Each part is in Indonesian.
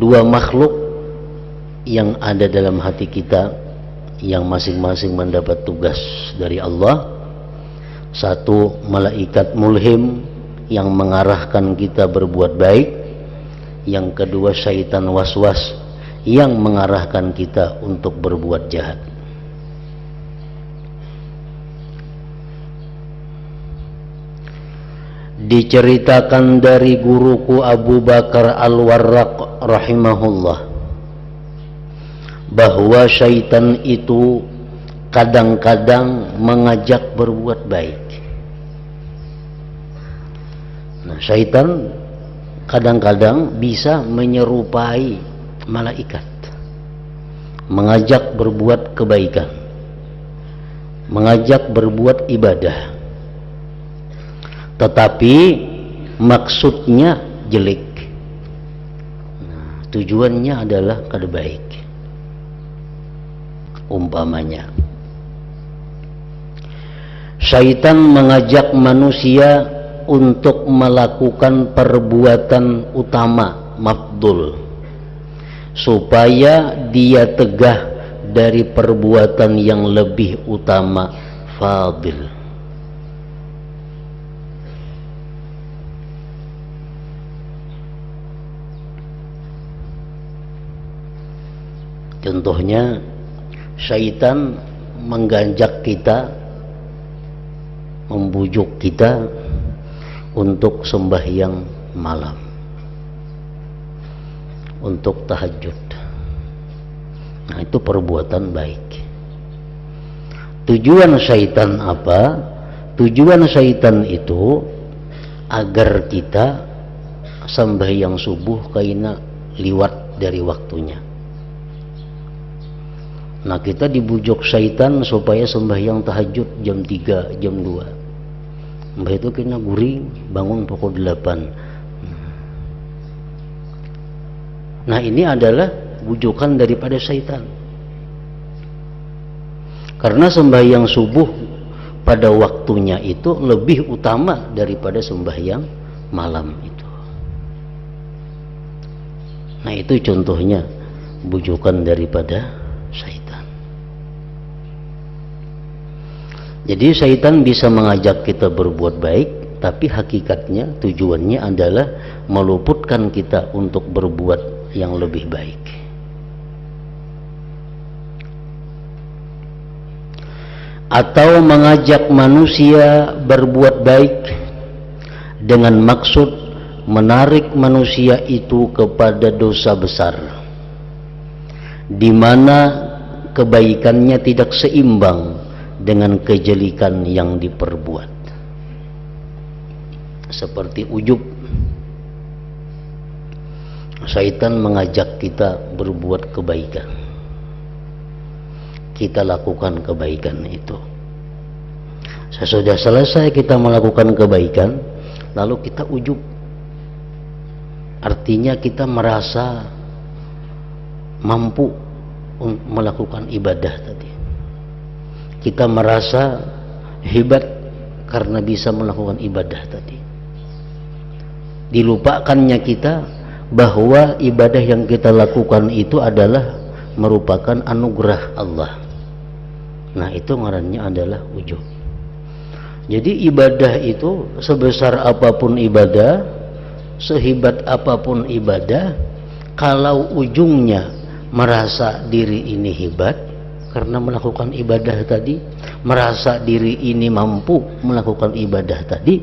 dua makhluk yang ada dalam hati kita, yang masing-masing mendapat tugas dari Allah. Satu, malaikat mulhim yang mengarahkan kita berbuat baik. Yang kedua, syaitan waswas yang mengarahkan kita untuk berbuat jahat. Diceritakan dari guruku Abu Bakar Al-Warraq rahimahullah bahwa syaitan itu kadang-kadang mengajak berbuat baik. Nah, syaitan kadang-kadang bisa menyerupai malaikat, mengajak berbuat kebaikan, mengajak berbuat ibadah, tetapi maksudnya jelek. Nah, tujuannya adalah kada baik. Umpamanya, syaitan mengajak manusia untuk melakukan perbuatan utama, mafdul, supaya dia tegah dari perbuatan yang lebih utama, fadil. Contohnya, syaitan mengajak kita, membujuk kita untuk sembahyang malam, untuk tahajud. Nah, itu perbuatan baik. Tujuan syaitan apa? Tujuan syaitan itu agar kita sembahyang subuh kaina liwat dari waktunya. Nah, kita dibujuk syaitan supaya sembahyang tahajud jam 3, jam 2. Mbah itu kena guring, bangun pukul 8. Nah, ini adalah bujukan daripada syaitan. Karena sembahyang subuh pada waktunya itu lebih utama daripada sembahyang malam itu. Nah, itu contohnya bujukan daripada syaitan. Jadi syaitan bisa mengajak kita berbuat baik, tapi hakikatnya tujuannya adalah meluputkan kita untuk berbuat yang lebih baik. Atau mengajak manusia berbuat baik dengan maksud menarik manusia itu kepada dosa besar, di mana kebaikannya tidak seimbang dengan kejelikan yang diperbuat, seperti ujub. Syaitan mengajak kita berbuat kebaikan, kita lakukan kebaikan itu. Sesudah selesai kita melakukan kebaikan, lalu kita ujub, artinya kita merasa mampu melakukan ibadah tadi. Kita merasa hebat karena bisa melakukan ibadah tadi. Dilupakannya kita bahwa ibadah yang kita lakukan itu adalah merupakan anugerah Allah. Nah, itu ngarannya adalah ujub. Jadi ibadah itu sebesar apapun ibadah, sehebat apapun ibadah, kalau ujungnya merasa diri ini hebat karena melakukan ibadah tadi, merasa diri ini mampu melakukan ibadah tadi,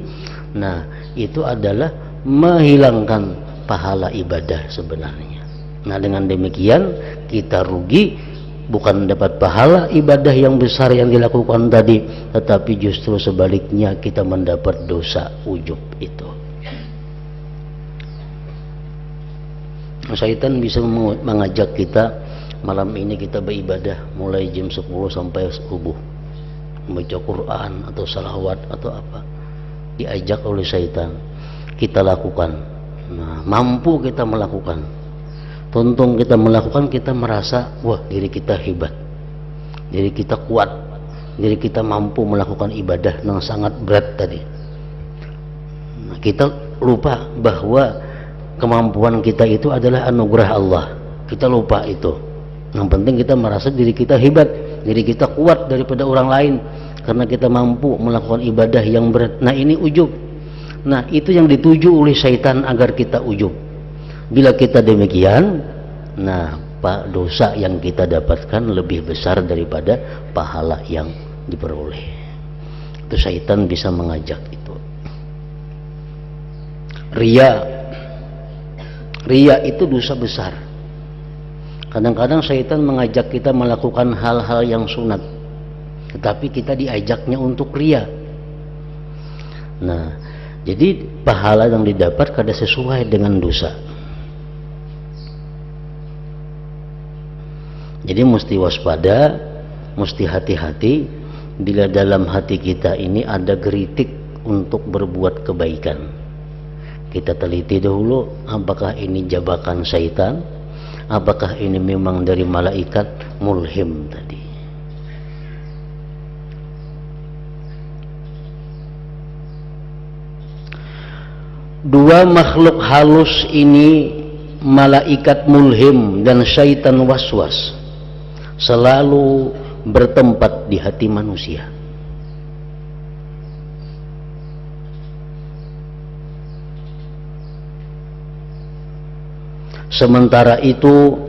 nah, itu adalah menghilangkan pahala ibadah sebenarnya. Nah, dengan demikian kita rugi, bukan dapat pahala ibadah yang besar yang dilakukan tadi, tetapi justru sebaliknya kita mendapat dosa ujub itu. Syaitan bisa mengajak kita, malam ini kita beribadah mulai jam 10 sampai subuh, membaca Quran atau salawat atau apa, diajak oleh syaitan, kita lakukan. Nah, mampu kita melakukan, tuntung kita melakukan, kita merasa wah, diri kita hebat, diri kita kuat, diri kita mampu melakukan ibadah yang sangat berat tadi. Nah, kita lupa bahwa kemampuan kita itu adalah anugerah Allah. Kita lupa itu. Yang penting kita merasa diri kita hebat, diri kita kuat daripada orang lain karena kita mampu melakukan ibadah yang berat. Nah, ini ujub. Nah, itu yang dituju oleh syaitan agar kita ujub. Bila kita demikian, nah, dosa yang kita dapatkan lebih besar daripada pahala yang diperoleh. Itu syaitan bisa mengajak itu. Ria itu dosa besar. Kadang-kadang syaitan mengajak kita melakukan hal-hal yang sunat, tetapi kita diajaknya untuk ria. Nah, jadi pahala yang didapat kada sesuai dengan dosa. Jadi mesti waspada, mesti hati-hati bila dalam hati kita ini ada geritik untuk berbuat kebaikan. Kita teliti dahulu apakah ini jebakan syaitan, apakah ini memang dari malaikat mulhim tadi. Dua makhluk halus ini, malaikat mulhim dan syaitan waswas, selalu bertempat di hati manusia. Sementara itu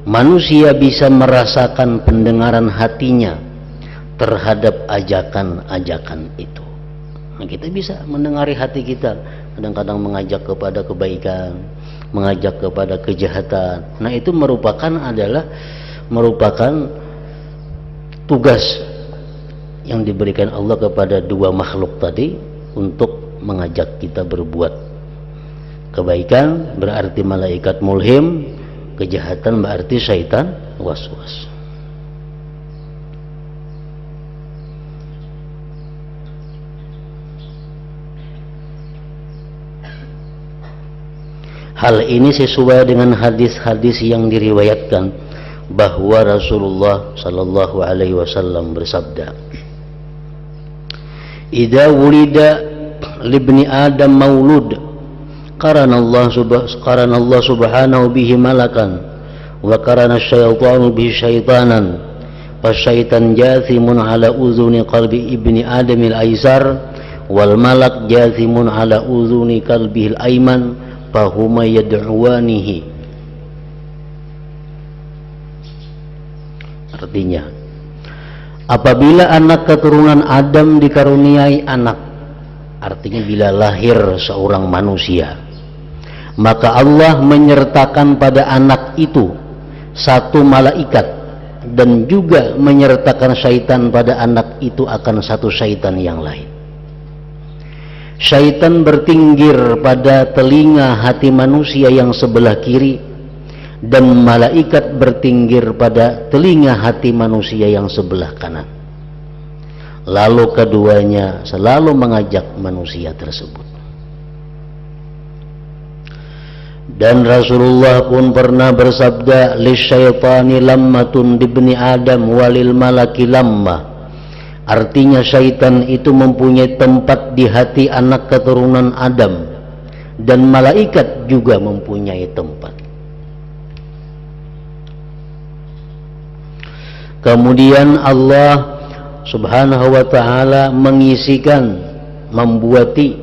manusia bisa merasakan pendengaran hatinya terhadap ajakan-ajakan itu. Nah, kita bisa mendengari hati kita, kadang-kadang mengajak kepada kebaikan, mengajak kepada kejahatan. Nah, itu merupakan tugas yang diberikan Allah kepada dua makhluk tadi untuk mengajak kita berbuat kebaikan, berarti malaikat mulhim, kejahatan berarti syaitan waswas. Hal ini sesuai dengan hadis-hadis yang diriwayatkan bahwa Rasulullah sallallahu alaihi wasallam bersabda, "Idza wulida libni Adam maulud, qarana Allah subhanahu bihi malakan, wa qarana asyaitanu bihi syaitanan, fasyaitan jathimun ala uzuni qalbi ibni Adam al-aysar, wal malak jathimun ala uzuni qalbihi al-ayman, fahuma yad'uwanihi." Artinya, apabila anak keturunan Adam dikaruniai anak, artinya bila lahir seorang manusia, maka Allah menyertakan pada anak itu satu malaikat, dan juga menyertakan syaitan pada anak itu akan satu syaitan yang lain. Syaitan bertinggir pada telinga hati manusia yang sebelah kiri, dan malaikat bertinggir pada telinga hati manusia yang sebelah kanan. Lalu keduanya selalu mengajak manusia tersebut. Dan Rasulullah pun pernah bersabda, "Lisyaitani lammatun dibni Adam walil malaki lamma." Artinya syaitan itu mempunyai tempat di hati anak keturunan Adam, dan malaikat juga mempunyai tempat. Kemudian Allah subhanahu wa ta'ala mengisikan, membuati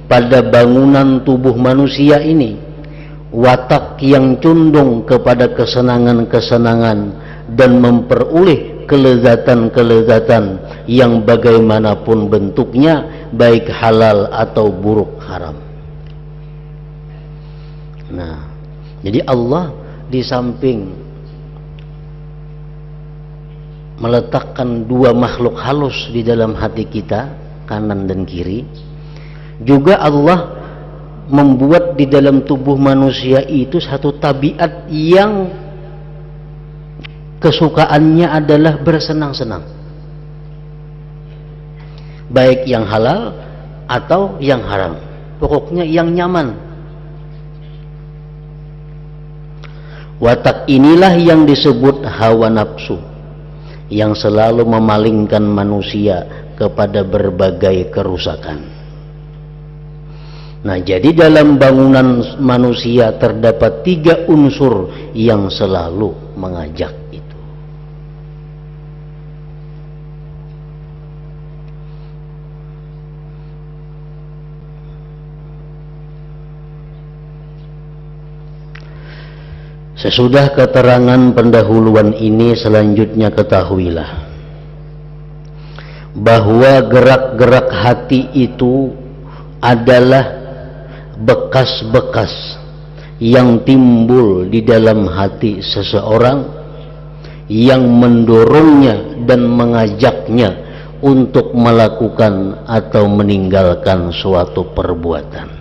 pada bangunan tubuh manusia ini watak yang condong kepada kesenangan-kesenangan dan memperoleh kelezatan-kelezatan yang bagaimanapun bentuknya, baik halal atau buruk haram. Nah, jadi Allah di samping meletakkan dua makhluk halus di dalam hati kita, kanan dan kiri, juga Allah membuat di dalam tubuh manusia itu satu tabiat yang kesukaannya adalah bersenang-senang, baik yang halal atau yang haram, pokoknya yang nyaman. Watak inilah yang disebut hawa nafsu, yang selalu memalingkan manusia kepada berbagai kerusakan. Nah, jadi dalam bangunan manusia terdapat 3 unsur yang selalu mengajak itu. Sesudah keterangan pendahuluan ini, selanjutnya ketahuilah bahwa gerak-gerak hati itu adalah bekas-bekas yang timbul di dalam hati seseorang yang mendorongnya dan mengajaknya untuk melakukan atau meninggalkan suatu perbuatan.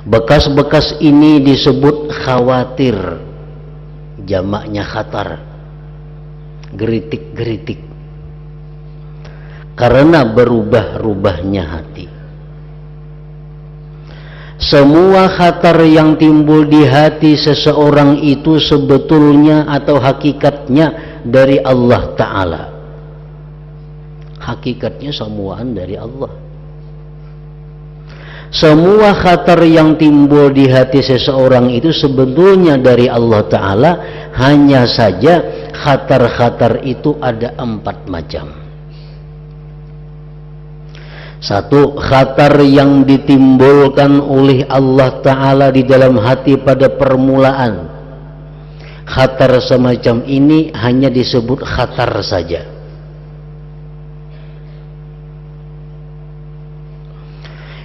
Bekas-bekas ini disebut khawatir, jamaknya khatar, geritik-geritik, karena berubah-ubahnya hati. Semua khatar yang timbul di hati seseorang itu sebetulnya atau hakikatnya dari Allah Ta'ala. Hakikatnya semuaan dari Allah. Semua khatar yang timbul di hati seseorang itu sebetulnya dari Allah Ta'ala. Hanya saja khatar-khatar itu ada 4 macam. 1. Khatar yang ditimbulkan oleh Allah Ta'ala di dalam hati pada permulaan. Khatar semacam ini hanya disebut khatar saja.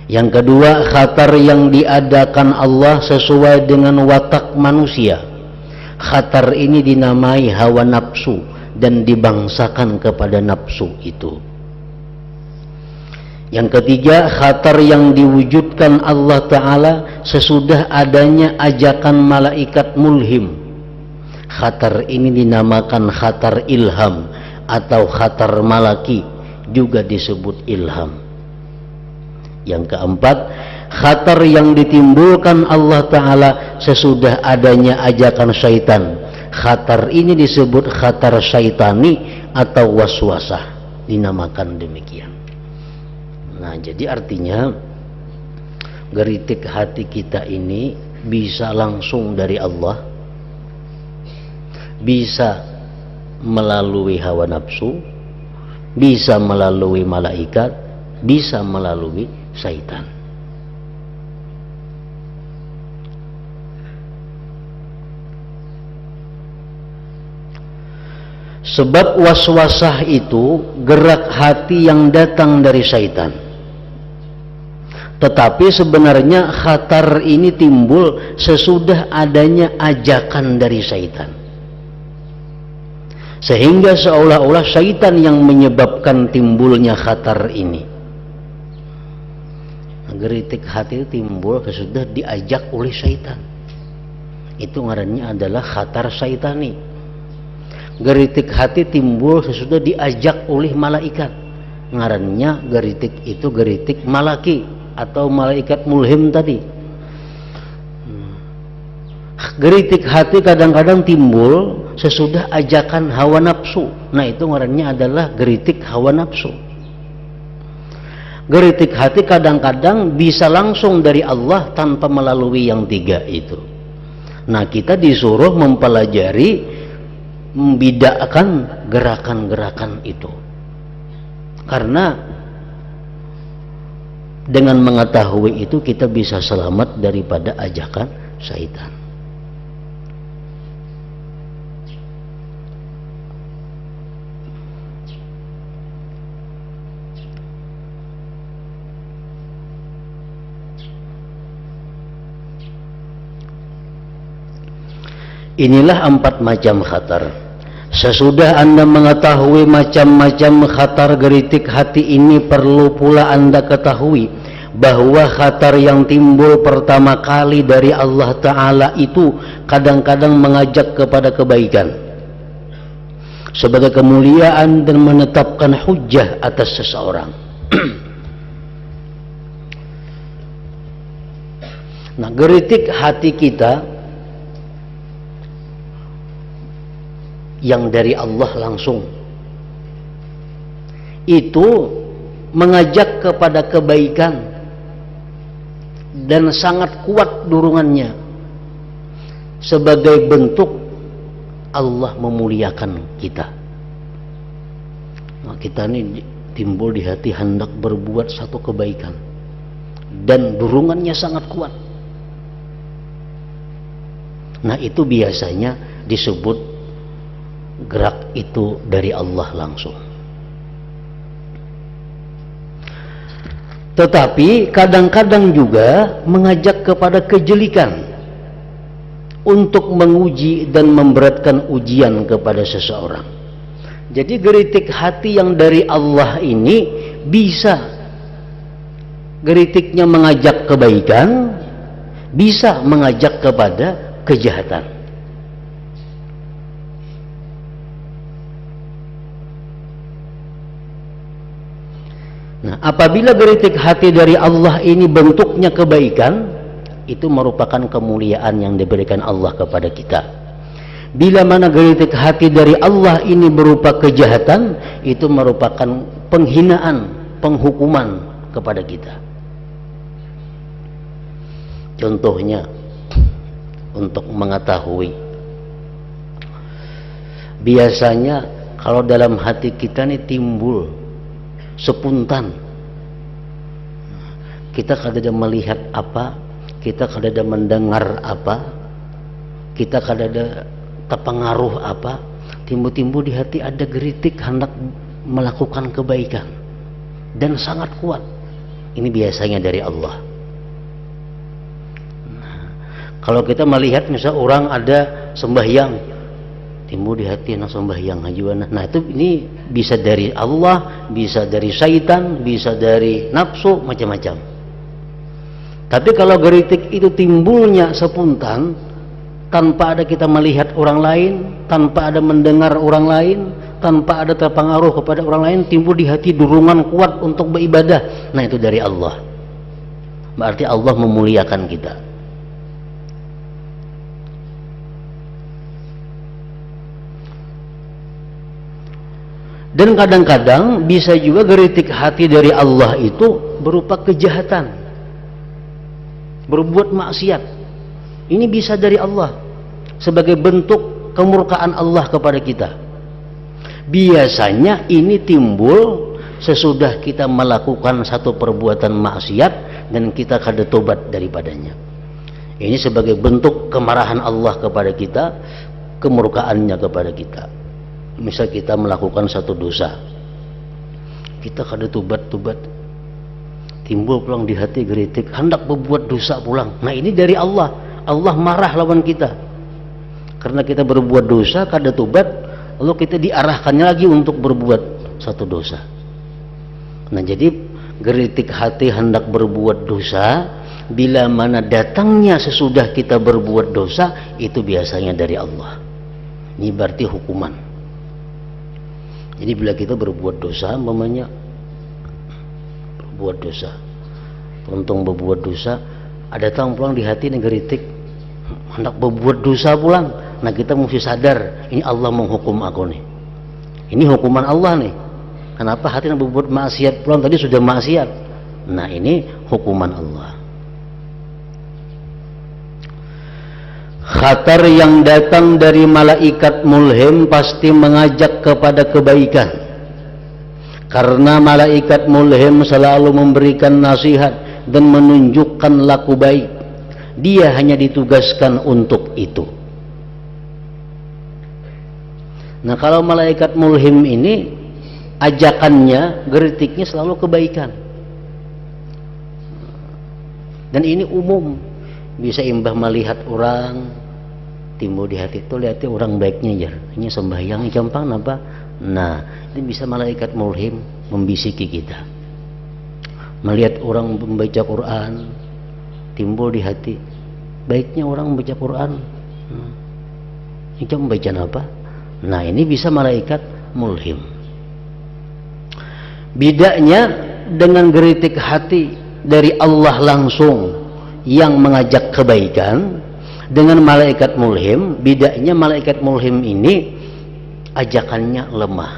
Yang kedua, khatar yang diadakan Allah sesuai dengan watak manusia. Khatar ini dinamai hawa nafsu dan dibangsakan kepada nafsu itu. Yang ketiga, khatar yang diwujudkan Allah Ta'ala sesudah adanya ajakan malaikat mulhim. Khatar ini dinamakan khatar ilham atau khatar malaki, juga disebut ilham. Yang keempat, khatar yang ditimbulkan Allah Ta'ala sesudah adanya ajakan syaitan. Khatar ini disebut khatar syaitani atau waswasah, dinamakan demikian. Nah, jadi artinya geritik hati kita ini bisa langsung dari Allah, bisa melalui hawa nafsu, bisa melalui malaikat, bisa melalui syaitan. Sebab waswasah itu gerak hati yang datang dari syaitan. Tetapi sebenarnya khatar ini timbul sesudah adanya ajakan dari syaitan. Sehingga seolah-olah syaitan yang menyebabkan timbulnya khatar ini. Geritik hati itu timbul sesudah diajak oleh syaitan. Itu ngarannya adalah khatar syaitani. Geritik hati timbul sesudah diajak oleh malaikat. Ngarannya geritik itu geritik malaki atau malaikat mulhim tadi. Geritik hati kadang-kadang timbul sesudah ajakan hawa nafsu. Nah, itu ngarannya adalah geritik hawa nafsu. Geritik hati kadang-kadang bisa langsung dari Allah tanpa melalui yang 3 itu. Nah, kita disuruh mempelajari, membedakan gerakan-gerakan itu. Karena dengan mengetahui itu kita bisa selamat daripada ajakan syaitan. Inilah 4 macam khatar. Sesudah Anda mengetahui macam-macam khatar geritik hati ini, perlu pula Anda ketahui bahwa khatar yang timbul pertama kali dari Allah Ta'ala itu kadang-kadang mengajak kepada kebaikan sebagai kemuliaan dan menetapkan hujjah atas seseorang. Nah, geritik hati kita yang dari Allah langsung itu mengajak kepada kebaikan dan sangat kuat dorongannya sebagai bentuk Allah memuliakan kita. Nah, kita ini timbul di hati hendak berbuat satu kebaikan dan dorongannya sangat kuat. Nah, itu biasanya disebut gerak itu dari Allah langsung. Tetapi kadang-kadang juga mengajak kepada kejelikan untuk menguji dan memberatkan ujian kepada seseorang. Jadi geritik hati yang dari Allah ini bisa geritiknya mengajak kebaikan, bisa mengajak kepada kejahatan. Nah, apabila geritik hati dari Allah ini bentuknya kebaikan, itu merupakan kemuliaan yang diberikan Allah kepada kita. Bila mana geritik hati dari Allah ini berupa kejahatan, itu merupakan penghinaan, penghukuman kepada kita. Contohnya, untuk mengetahui, biasanya kalau dalam hati kita ini timbul spontan, kita kadang melihat apa, kita kadang mendengar apa, kita kadang terpengaruh apa, timbul-timbul di hati ada geritik hendak melakukan kebaikan dan sangat kuat. Ini biasanya dari Allah. Nah, kalau kita melihat misal orang ada sembahyang, timbul di hati nak sembahyang hajuan. Nah, itu ini bisa dari Allah, bisa dari syaitan, bisa dari nafsu, macam-macam. Tapi kalau geritik itu timbulnya spontan, tanpa ada kita melihat orang lain, tanpa ada mendengar orang lain, tanpa ada terpengaruh kepada orang lain, timbul di hati dorongan kuat untuk beribadah. Nah, itu dari Allah. Berarti Allah memuliakan kita. Dan kadang-kadang bisa juga geritik hati dari Allah itu berupa kejahatan, berbuat maksiat. Ini bisa dari Allah sebagai bentuk kemurkaan Allah kepada kita. Biasanya ini timbul sesudah kita melakukan satu perbuatan maksiat dan kita kada tobat daripadanya. Ini sebagai bentuk kemarahan Allah kepada kita, kemurkaannya kepada kita. Misal kita melakukan satu dosa, kita kada tobat-tobat, timbul pulang di hati geritik hendak berbuat dosa pulang. Nah, ini dari Allah. Allah marah lawan kita karena kita berbuat dosa kada tobat, lalu kita diarahkannya lagi untuk berbuat satu dosa. Nah, jadi geritik hati hendak berbuat dosa bila mana datangnya sesudah kita berbuat dosa, itu biasanya dari Allah. Ini berarti hukuman. Jadi bila kita berbuat dosa, umpamanya berbuat dosa, untung berbuat dosa, ada datang pulang di hati negeritik hendak berbuat dosa pulang. Nah, kita mesti sadar ini Allah menghukum aku nih, ini hukuman Allah nih. Kenapa hati yang berbuat maksiat pulang, tadi sudah maksiat. Nah, ini hukuman Allah. Khatar yang datang dari malaikat mulhim pasti mengajak kepada kebaikan, karena malaikat mulhim selalu memberikan nasihat dan menunjukkan laku baik. Dia hanya ditugaskan untuk itu. Nah, kalau malaikat mulhim ini ajakannya, geritiknya selalu kebaikan. Dan ini umum, bisa imbah melihat orang timbul di hati itu, lihat orang baiknya ya, ini sembahyang gampang apa. Nah, ini bisa malaikat mulhim membisiki kita. Melihat orang membaca Quran, timbul di hati baiknya orang membaca Quran. Ini membaca apa? Nah, ini bisa malaikat mulhim. Bedanya dengan geritik hati dari Allah langsung yang mengajak kebaikan dengan malaikat mulhim, bedanya malaikat mulhim ini ajakannya lemah.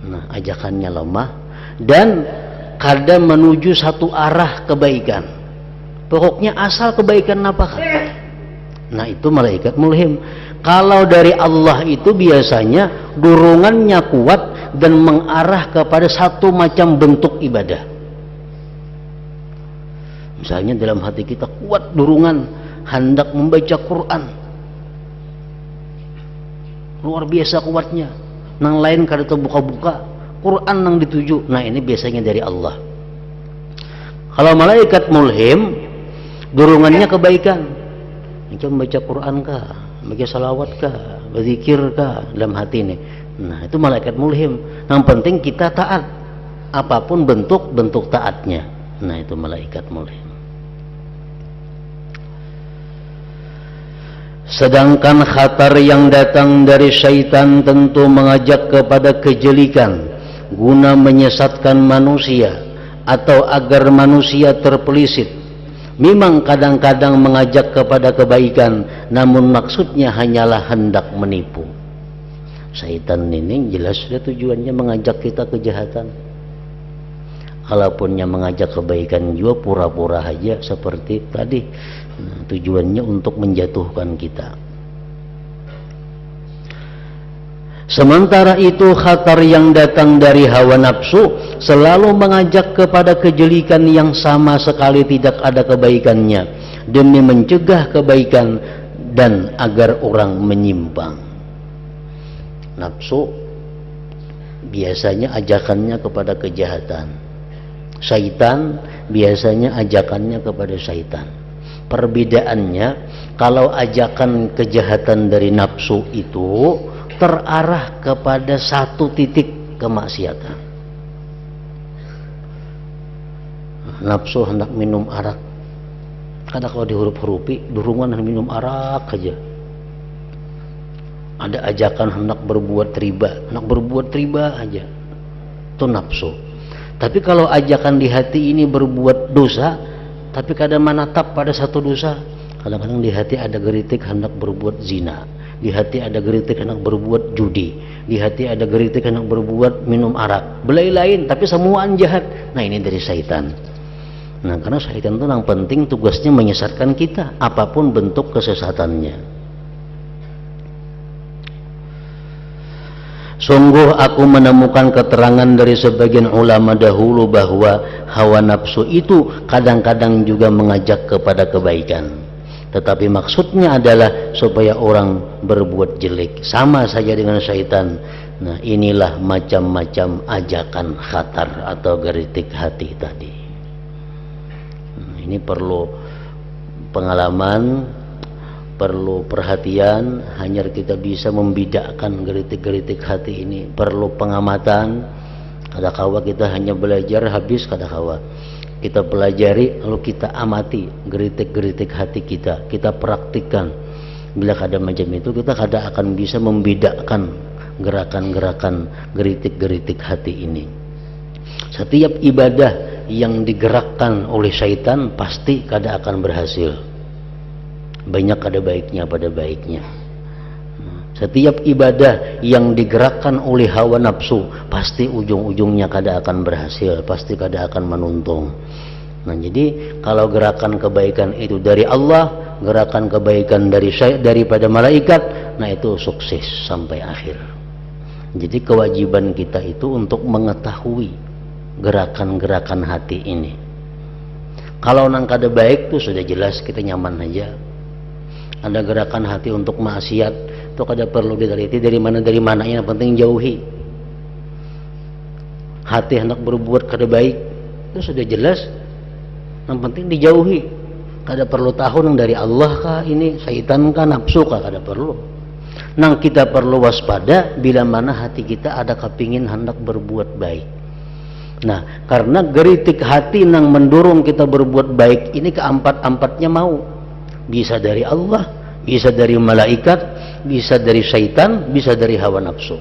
Nah, ajakannya lemah dan kada menuju satu arah kebaikan. Pokoknya asal kebaikan napakah. Nah itu malaikat mulhim. Kalau dari Allah itu biasanya dorongannya kuat dan mengarah kepada satu macam bentuk ibadah. Misalnya dalam hati kita kuat dorongan hendak membaca Quran, luar biasa kuatnya, nang lain kada terbuka-buka Quran nang dituju. Nah ini biasanya dari Allah. Kalau malaikat mulhim dorongannya kebaikan, macam baca Quran kah, baca salawat kah, berzikir kah dalam hati ini. Nah itu malaikat mulhim. Yang penting kita taat, apapun bentuk taatnya. Nah itu malaikat mulhim. Sedangkan khatar yang datang dari syaitan tentu mengajak kepada kejelikan guna menyesatkan manusia atau agar manusia terpelisit. Memang kadang-kadang mengajak kepada kebaikan, namun maksudnya hanyalah hendak menipu. Syaitan ini jelas sudah tujuannya mengajak kita kejahatan. Kalaupun yang mengajak kebaikan juga pura-pura aja seperti tadi. Nah, tujuannya untuk menjatuhkan kita. Sementara itu khatar yang datang dari hawa nafsu selalu mengajak kepada kejelikan yang sama sekali tidak ada kebaikannya, demi mencegah kebaikan dan agar orang menyimpang. Nafsu biasanya ajakannya kepada kejahatan. Syaitan biasanya ajakannya kepada syaitan. Perbedaannya, kalau ajakan kejahatan dari nafsu itu terarah kepada satu titik kemaksiatan. Nafsu hendak minum arak, kadang kalau dihuruf-hurufi dorongan minum arak aja. Ada ajakan hendak berbuat riba aja, itu nafsu. Tapi kalau ajakan di hati ini berbuat dosa, tapi kadang menatap pada satu dosa. Kadang-kadang di hati ada geritik hendak berbuat zina, di hati ada geritik hendak berbuat judi, di hati ada geritik hendak berbuat minum arak, belai lain, tapi semuaan jahat. Nah ini dari syaitan. Nah karena syaitan itu yang penting tugasnya menyesatkan kita, apapun bentuk kesesatannya. Sungguh aku menemukan keterangan dari sebagian ulama dahulu bahwa hawa nafsu itu kadang-kadang juga mengajak kepada kebaikan, tetapi maksudnya adalah supaya orang berbuat jelek, sama saja dengan syaitan. Nah inilah macam-macam ajakan khatar atau geritik hati tadi. Nah, ini perlu pengalaman, perlu perhatian, hanya kita bisa membedakan geritik-geritik hati ini. Perlu pengamatan. Kadang-kala kita hanya belajar habis, kadang-kala kita pelajari lalu kita amati geritik-geritik hati kita, kita praktikkan. Bila ada macam itu, kita kadang akan bisa membedakan gerakan-gerakan geritik-geritik hati ini. Setiap ibadah yang digerakkan oleh syaitan pasti kadang akan berhasil. Banyak ada baiknya pada baiknya. Setiap ibadah yang digerakkan oleh hawa nafsu pasti ujung-ujungnya kada akan berhasil, pasti kada akan menuntung. Nah jadi kalau gerakan kebaikan itu dari Allah, gerakan kebaikan daripada malaikat, nah itu sukses sampai akhir. Jadi kewajiban kita itu untuk mengetahui gerakan-gerakan hati ini. Kalau nang kada baik tuh sudah jelas kita nyaman aja. Ada gerakan hati untuk maksiat itu kada perlu diteliti dari mana yang penting jauhi. Hati hendak berbuat kada baik itu sudah jelas, yang penting dijauhi. Kada perlu tahu nang dari Allah kah ini, syaitan kah, nafsu kah, kada perlu. Nang kita perlu waspada bila mana hati kita ada kepingin hendak berbuat baik. Nah karena geritik hati nang mendorong kita berbuat baik ini keempat-empatnya mau. Bisa dari Allah, bisa dari malaikat, bisa dari syaitan, bisa dari hawa nafsu.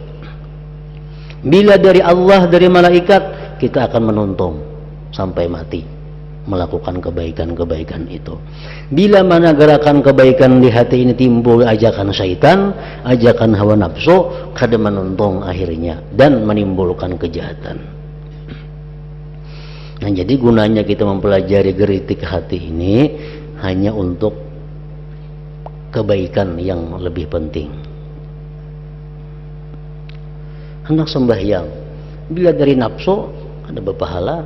Bila dari Allah, dari malaikat, kita akan menuntung sampai mati melakukan kebaikan-kebaikan itu. Bila mana gerakan kebaikan di hati ini timbul ajakan syaitan, ajakan hawa nafsu, kada menuntung akhirnya dan menimbulkan kejahatan. Nah, jadi gunanya kita mempelajari geritik hati ini hanya untuk kebaikan yang lebih penting. Hendak sembahyang, bila dari nafsu ada berpahala,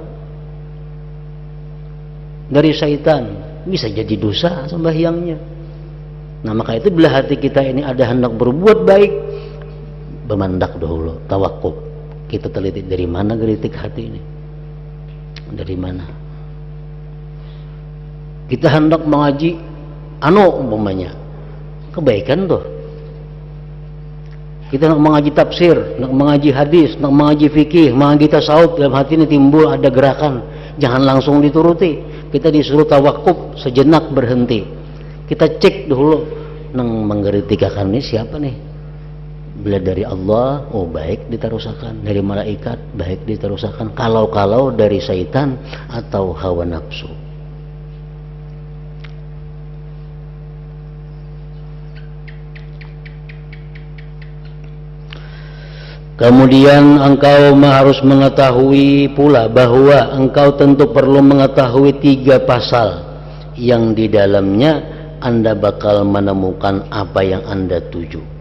dari syaitan bisa jadi dosa sembahyangnya. Nah, maka itu bila hati kita ini ada hendak berbuat baik, bermandak dahulu, tawakuf. Kita teliti dari mana geritik hati ini, dari mana. Kita hendak mengaji umpamanya kebaikan tuh. Kita nak mengaji tafsir, nak mengaji hadis, nak mengaji fikih, mengaji tasawuf, dalam hati ini timbul ada gerakan, jangan langsung dituruti. Kita disuruh tawakuf, sejenak berhenti. Kita cek dulu, nang menggeritikakan ini siapa nih? Bila dari Allah, oh baik diterusakan. Dari malaikat, baik diterusakan. Kalau dari syaitan atau hawa nafsu. Kemudian engkau harus mengetahui pula bahwa engkau tentu perlu mengetahui 3 pasal yang di dalamnya Anda bakal menemukan apa yang Anda tuju.